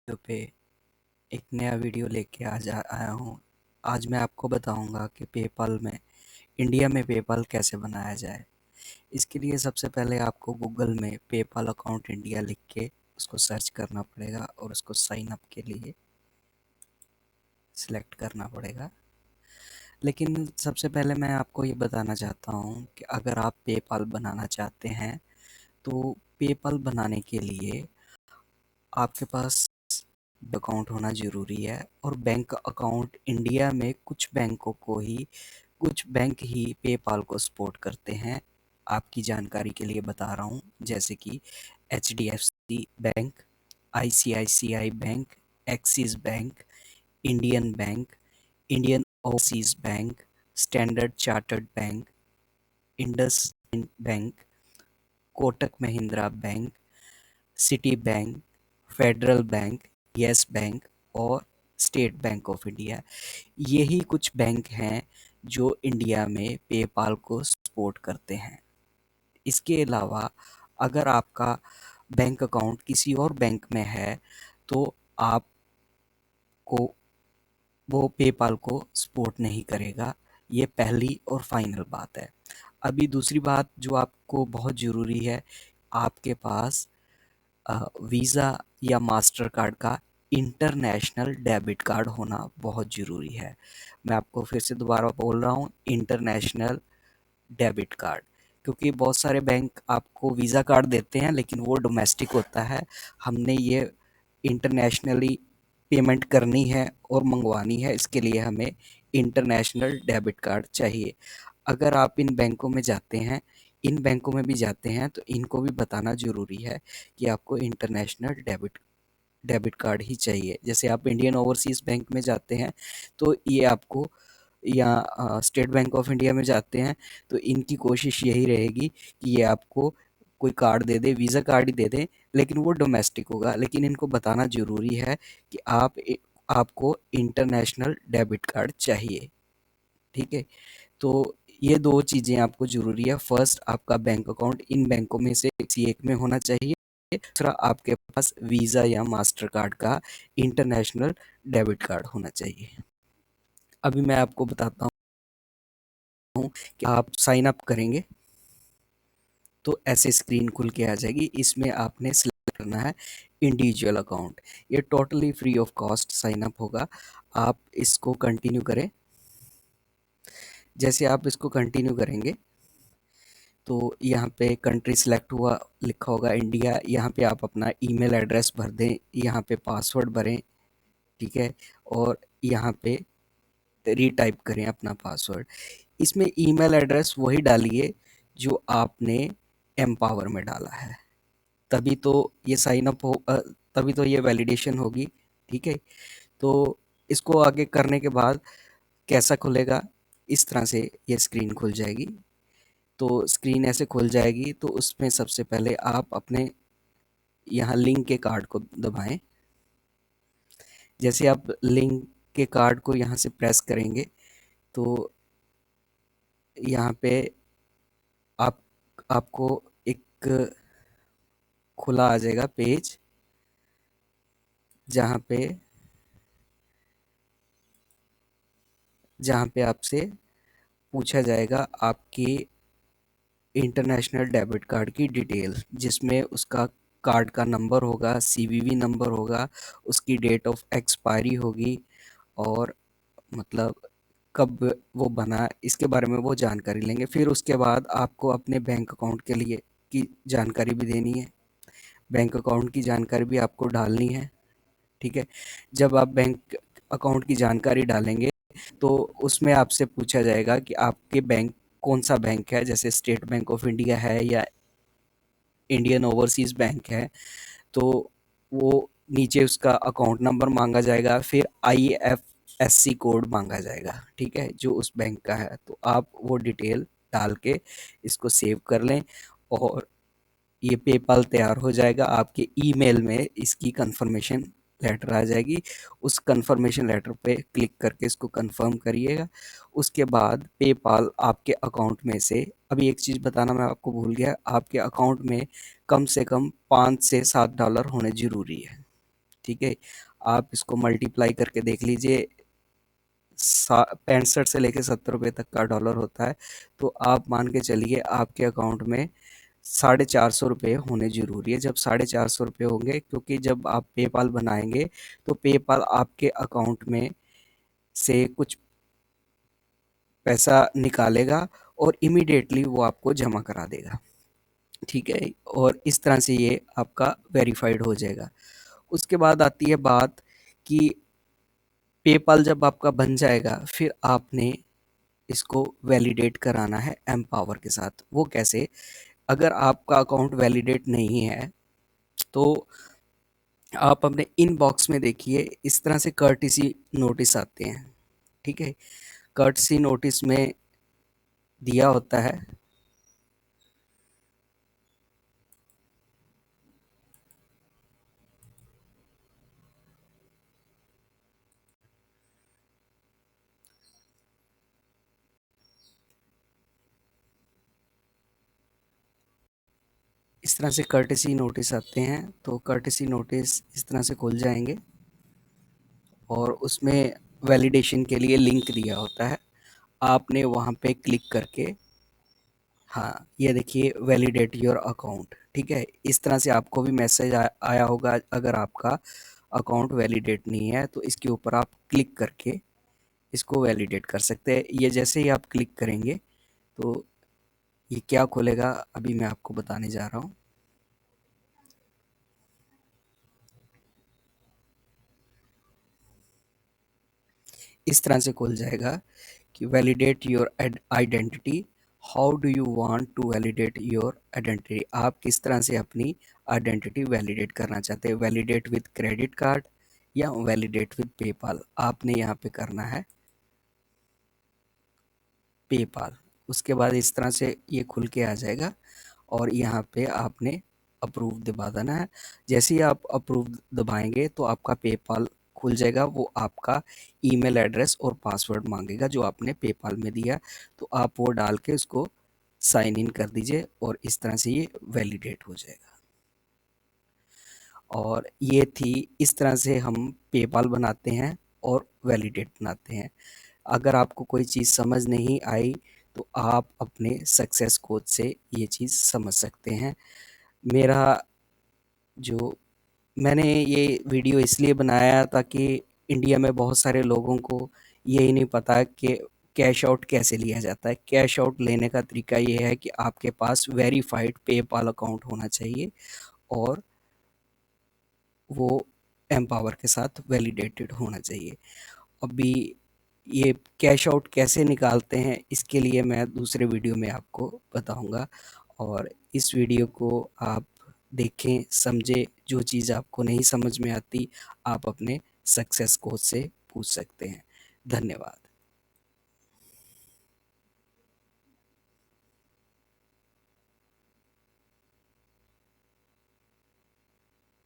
पे एक नया वीडियो लेके आया हूँ। आज मैं आपको बताऊंगा कि पेपाल में इंडिया में पेपाल कैसे बनाया जाए। इसके लिए सबसे पहले आपको गूगल में पेपाल अकाउंट इंडिया लिख के उसको सर्च करना पड़ेगा और उसको साइन अप के लिए सिलेक्ट करना पड़ेगा। लेकिन सबसे पहले मैं आपको ये बताना चाहता हूँ कि अगर आप पेपाल बनाना चाहते हैं तो पेपाल बनाने के लिए आपके पास अकाउंट होना ज़रूरी है। और बैंक अकाउंट इंडिया में कुछ बैंक ही पेपाल को सपोर्ट करते हैं। आपकी जानकारी के लिए बता रहा हूँ, जैसे कि HDFC bank, ICICI bank, axis bank, Indian bank, Indian overseas bank, standard chartered bank, Indus bank, Kotak Mahindra bank, city bank, federal bank, yes bank और स्टेट बैंक ऑफ इंडिया। यही कुछ बैंक हैं जो इंडिया में पेपाल को सपोर्ट करते हैं। इसके अलावा अगर आपका बैंक अकाउंट किसी और बैंक में है तो आपको वो पेपाल को सपोर्ट नहीं करेगा। ये पहली और फाइनल बात है। अभी दूसरी बात जो आपको बहुत ज़रूरी है, आपके पास वीज़ा या मास्टर कार्ड का इंटरनेशनल डेबिट कार्ड होना बहुत ज़रूरी है। मैं आपको फिर से दोबारा बोल रहा हूँ, इंटरनेशनल डेबिट कार्ड। क्योंकि बहुत सारे बैंक आपको वीज़ा कार्ड देते हैं लेकिन वो डोमेस्टिक होता है। हमने ये इंटरनेशनली पेमेंट करनी है और मंगवानी है, इसके लिए हमें इंटरनेशनल डेबिट कार्ड चाहिए। अगर आप इन बैंकों में भी जाते हैं तो इनको भी बताना ज़रूरी है कि आपको इंटरनेशनल डेबिट डेबिट कार्ड ही चाहिए। जैसे आप इंडियन ओवरसीज़ बैंक में जाते हैं तो ये आपको, या स्टेट बैंक ऑफ इंडिया में जाते हैं तो इनकी कोशिश यही रहेगी कि ये आपको कोई कार्ड दे दे, वीज़ा कार्ड ही दे दें, लेकिन वो डोमेस्टिक होगा। लेकिन इनको बताना ज़रूरी है कि आपको इंटरनेशनल डेबिट कार्ड चाहिए। ठीक है, तो ये दो चीज़ें आपको ज़रूरी है। फर्स्ट, आपका बैंक अकाउंट इन बैंकों में से किसी एक में होना चाहिए। दूसरा, आपके पास वीज़ा या मास्टर कार्ड का इंटरनेशनल डेबिट कार्ड होना चाहिए। अभी मैं आपको बताता हूँ कि आप साइन अप करेंगे तो ऐसे स्क्रीन खुल के आ जाएगी। इसमें आपने सेलेक्ट करना है इंडिविजुअल अकाउंट। ये totally free of cost sign up होगा। आप इसको कंटिन्यू करें। जैसे आप इसको कंटिन्यू करेंगे तो यहाँ पे कंट्री सिलेक्ट हुआ, लिखा होगा इंडिया। यहाँ पे आप अपना ईमेल एड्रेस भर दें, यहाँ पे पासवर्ड भरें, ठीक है, और यहाँ पे रीटाइप करें अपना पासवर्ड। इसमें ईमेल एड्रेस वही डालिए जो आपने एम्पावर में डाला है, तभी तो ये साइन अप तभी तो ये वैलिडेशन होगी। ठीक है, तो इसको आगे करने के बाद कैसा खुलेगा, इस तरह से ये स्क्रीन खुल जाएगी। तो स्क्रीन ऐसे खुल जाएगी तो उसमें सबसे पहले आप अपने यहाँ लिंक के कार्ड को दबाएं। जैसे आप लिंक के कार्ड को यहाँ से प्रेस करेंगे तो यहाँ पे आप आपको एक खुला आ जाएगा पेज, जहाँ पे आपसे पूछा जाएगा आपकी इंटरनेशनल डेबिट कार्ड की डिटेल, जिसमें उसका कार्ड का नंबर होगा, सीवीवी नंबर होगा, उसकी डेट ऑफ एक्सपायरी होगी और मतलब कब वो बना, इसके बारे में वो जानकारी लेंगे। फिर उसके बाद आपको अपने बैंक अकाउंट के लिए की जानकारी भी देनी है, बैंक अकाउंट की जानकारी भी आपको डालनी है। ठीक है, जब आप बैंक अकाउंट की जानकारी डालेंगे तो उसमें आपसे पूछा जाएगा कि आपके बैंक कौन सा बैंक है, जैसे स्टेट बैंक ऑफ इंडिया है या इंडियन ओवरसीज़ बैंक है। तो वो नीचे उसका अकाउंट नंबर मांगा जाएगा, फिर आईएफएससी कोड मांगा जाएगा, ठीक है, जो उस बैंक का है। तो आप वो डिटेल डाल के इसको सेव कर लें और ये पेपाल तैयार हो जाएगा। आपके ईमेल में इसकी कंफर्मेशन लेटर आ जाएगी। उस कंफर्मेशन लेटर पे क्लिक करके इसको कंफर्म करिएगा। उसके बाद पेपाल आपके अकाउंट में से, अभी एक चीज़ बताना मैं आपको भूल गया, आपके अकाउंट में कम से कम $5 से $7 होने ज़रूरी है। ठीक है, आप इसको मल्टीप्लाई करके देख लीजिए, 65 से लेके 70 रुपये तक का डॉलर होता है। तो आप मान के चलिए आपके अकाउंट में 450 रुपये होने ज़रूरी है। जब 450 रुपये होंगे, क्योंकि जब आप पेपाल बनाएंगे तो पेपाल आपके अकाउंट में से कुछ पैसा निकालेगा और इमीडिएटली वो आपको जमा करा देगा। ठीक है, और इस तरह से ये आपका वेरीफाइड हो जाएगा। उसके बाद आती है बात कि पेपाल जब आपका बन जाएगा, फिर आपने इसको वैलिडेट कराना है एमपावर के साथ। वो कैसे? अगर आपका अकाउंट वैलिडेट नहीं है तो आप अपने इनबॉक्स में देखिए, इस तरह से कर्टिसी नोटिस आते हैं। ठीक है, कर्टिसी नोटिस में दिया होता है इस तरह से कर्टेसी नोटिस आते हैं। तो कर्टेसी नोटिस इस तरह से खुल जाएंगे और उसमें वैलिडेशन के लिए लिंक दिया होता है। आपने वहाँ पे क्लिक करके, हाँ ये देखिए, वैलिडेट योर अकाउंट। ठीक है, इस तरह से आपको भी मैसेज आया होगा। अगर आपका अकाउंट वैलिडेट नहीं है तो इसके ऊपर आप क्लिक करके इसको वैलिडेट कर सकते हैं। ये जैसे ही आप क्लिक करेंगे तो ये क्या खोलेगा, अभी मैं आपको बताने जा रहा हूँ। इस तरह से खुल जाएगा कि validate your identity. How do you want to validate your identity? आप किस तरह से अपनी आइडेंटिटी वैलिडेट करना चाहते हैं? वैलिडेट विद क्रेडिट कार्ड या वैलिडेट विद पेपाल? आपने यहाँ पे करना है पेपाल। उसके बाद इस तरह से ये खुल के आ जाएगा और यहाँ पे आपने अप्रूव दबा देना है। जैसे ही आप अप्रूव दबाएंगे तो आपका पेपाल खुल जाएगा। वो आपका ईमेल एड्रेस और पासवर्ड मांगेगा जो आपने पेपाल में दिया, तो आप वो डाल के उसको साइन इन कर दीजिए और इस तरह से ये वैलिडेट हो जाएगा। और ये थी, इस तरह से हम पेपाल बनाते हैं और वैलिडेट बनाते हैं। अगर आपको कोई चीज़ समझ नहीं आई तो आप अपने सक्सेस कोच से ये चीज़ समझ सकते हैं। मेरा जो मैंने ये वीडियो इसलिए बनाया ताकि इंडिया में बहुत सारे लोगों को यही नहीं पता कि कैश आउट कैसे लिया जाता है। कैश आउट लेने का तरीका ये है कि आपके पास वेरीफाइड पेपाल अकाउंट होना चाहिए और वो एम्पावर के साथ वैलिडेटेड होना चाहिए। अभी ये कैश आउट कैसे निकालते हैं इसके लिए मैं दूसरे वीडियो में आपको बताऊंगा। और इस वीडियो को आप देखें, समझें। जो चीज़ आपको नहीं समझ में आती आप अपने सक्सेस कोच से पूछ सकते हैं। धन्यवाद।